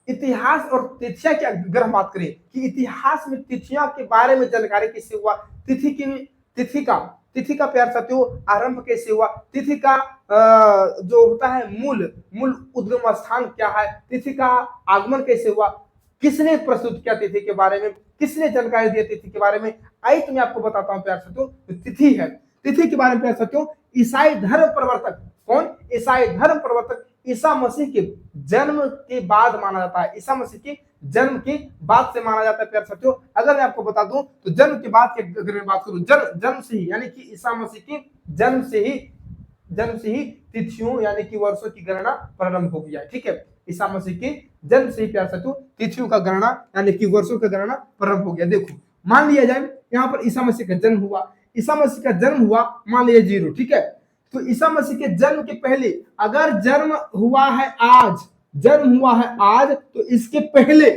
इतिहास और तिथियां की अगर हम बात करें कि इतिहास में तिथियों के बारे में जानकारी कैसे हुआ, तिथि का प्यार साथियों आरंभ कैसे हुआ, तिथि का जो होता है मूल मूल उद्गम स्थान क्या है, तिथि का आगमन कैसे हुआ, किसने प्रस्तुत किया तिथि के बारे में, किसने जानकारी दी तिथि के बारे में, आई तो मैं आपको बताता हूं प्यार साथियों। तिथि है, तिथि के बारे में प्यार साथियों ईसाई धर्म प्रवर्तक, कौन? ईसाई धर्म प्रवर्तक ईसा मसीह के जन्म के बाद माना जाता है, ईसा मसीह के जन्म के बाद से माना जाता है प्यार साथियों। अगर मैं आपको बता दूं तो जन्म के बाद की अगर मैं बात करूं, जन्म से ही यानी कि ईसा मसीह के जन्म से ही तिथियों यानी कि वर्षों की गणना प्रारंभ हो गया है, ठीक है। ईसा मसीह के जन्म से ही प्यार साथियों तिथियों का गणना यानी कि वर्षों का गणना प्रारंभ हो गया। देखो मान लिया जाए यहाँ पर ईसा मसीह का जन्म हुआ, ईसा मसीह का जन्म हुआ मान लिया 0, ठीक है। तो ईसा मसीह के जन्म के पहले अगर जन्म हुआ है आज तो इसके पहले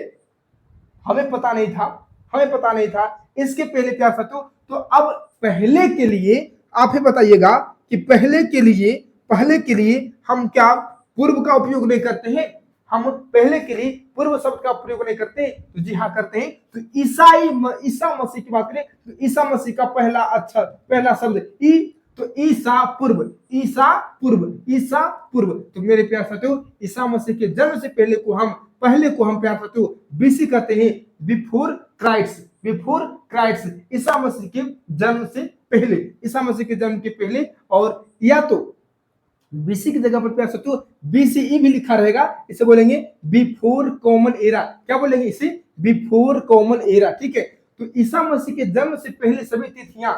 हमें पता नहीं था इसके पहले क्या साथियों। तो अब पहले के लिए आप ही बताइएगा कि पहले के लिए हम क्या पूर्व का उपयोग नहीं करते हैं, हम पहले के लिए पूर्व शब्द का प्रयोग नहीं करते, तो जी हाँ करते हैं। तो ईसा मसीह की बात करें तो ईसा मसीह का पहला शब्द ई, तो ईसा पूर्व। तो मेरे प्यार साथियों ईसा मसीह के जन्म से पहले को हम प्यार साथियों बीसी कहते हैं, बिफोर क्राइस्ट। ईसा मसीह के जन्म के पहले, और या तो बीसी की जगह पर प्यार साथियों बीसीई भी लिखा रहेगा, इसे बोलेंगे बिफोर कॉमन एरा। क्या बोलेंगे इसे? बिफोर कॉमन एरा, ठीक है। तो ईसा मसीह के जन्म से पहले सभी तिथियां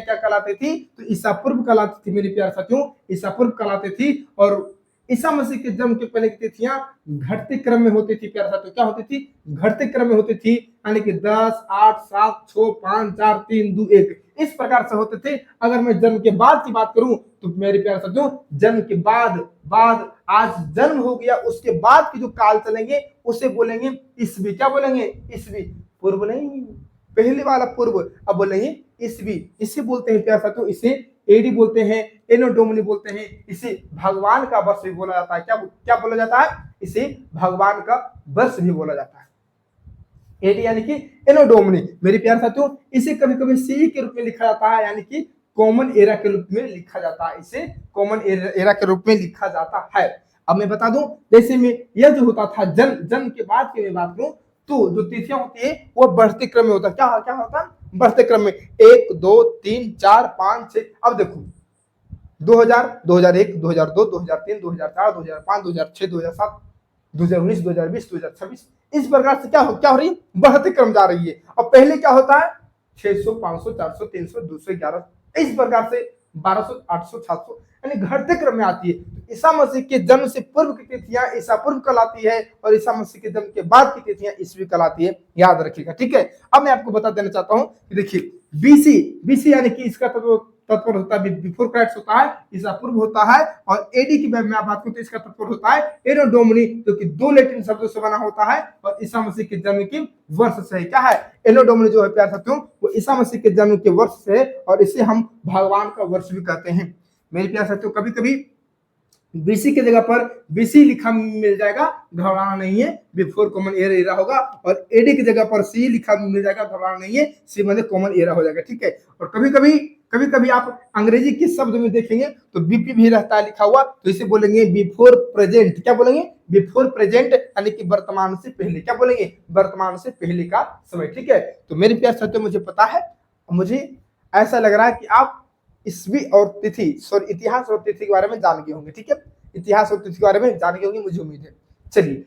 क्या कहलाती थी? तो ईसा पूर्व कहलाती थी मेरे प्यार साथियों, ईसा पूर्व कहलाती थी। और ईसा मसीह के जन्म के पहले की तिथियां घटते क्रम में होती थी प्यार साथियों। क्या होती थी? घटते क्रम में होती थी, यानी कि 10, 8, 7, 6, 5, 4, 3, 2, 1 इस प्रकार से होते थे। अगर मैं जन्म के बाद की बात करूं तो मेरे प्यार साथियों जन्म के बाद आज जन्म हो गया उसके बाद की जो काल चलेंगे उसे बोलेंगे ईस्वी। क्या बोलेंगे? ईस्वी। पूर्व नहीं, पहले वाला पूर्व, अब बोलेंगे ईस्वी। इसे बोलते हैं प्यार साथियों, इसे एडी बोलते हैं, एनो डोमिनी बोलते हैं, इसे भगवान का वर्ष भी बोला जाता है। क्या बोला जाता है? इसे भगवान का वर्ष भी बोला जाता है, एडी यानी कि एनो डोमिनी। मेरे प्यार साथियों इसे कभी कभी सी के रूप में लिखा जाता है, यानी कि कॉमन एरा के रूप में लिखा जाता है, इसे कॉमन एरा के रूप में लिखा जाता है। अब मैं बता दूं जैसे में यह जो होता था जन्म के बाद की मैं बात करूं तो जो तिथियां होती है वो बढ़ते क्रम में होता है। क्या होता है? बढ़ते क्रम में 1, 2, 3, 4, 5, 6। अब देखो 2000, 2001, 2002, 2003, 2004, 2005, 2006, 2007, 2019, 2020, 2026 इस प्रकार से क्या हो रही है? बढ़ते क्रम जा रही है। और पहले क्या होता है? 600, 500, 400, 300, 211 इस प्रकार से 1200, 800, 700 यानी घटते क्रम में आती है। ईसा मसीह के जन्म से पूर्व की तिथियां ईसा पूर्व कहलाती है और ईसा मसीह के जन्म के बाद की तिथियां ईस्वी कहलाती है, याद रखिएगा, ठीक है। अब मैं आपको बता देना चाहता हूं कि देखिए बीसी यानी कि इसका तत्पर होता है बिफोर क्राइस्ट होता है, ईसा पूर्व होता है। और एडी की मैं बात करूं तो इसका तत्पर होता है एनो डोमिनी, जो कि 2 लैटिन शब्दों से बना होता है और ईसा मसीह के जन्म के वर्ष से। क्या है? एनो डोमिनी जो है प्यार साथियों वो ईसा मसीह के जन्म के वर्ष से, और इसे हम भगवान का वर्ष भी कहते हैं। मेरे प्यार साथियों कभी कभी बीसी की जगह पर बीसी लिखा मिल जाएगा, घबराना नहीं है, बिफोर कॉमन एरा होगा। और एडी की जगह पर सी लिखा मिल जाएगा, घबराना नहीं है, सी मतलब कॉमन एरा हो जाएगा, ठीक है। और कभी कभी आप अंग्रेजी के शब्द में देखेंगे तो बीपी भी रहता है लिखा हुआ, तो इसे बोलेंगे बिफोर प्रेजेंट। क्या बोलेंगे? बिफोर प्रेजेंट यानी कि वर्तमान से पहले। क्या बोलेंगे? वर्तमान से पहले का समय, ठीक है। तो मेरे प्यार साथियों मुझे पता है, मुझे ऐसा लग रहा है कि आप ईस्वी और तिथि इतिहास और तिथि के बारे में जान गए होंगे, ठीक है। इतिहास और तिथि के बारे में जान गए होंगे, मुझे उम्मीद है। चलिए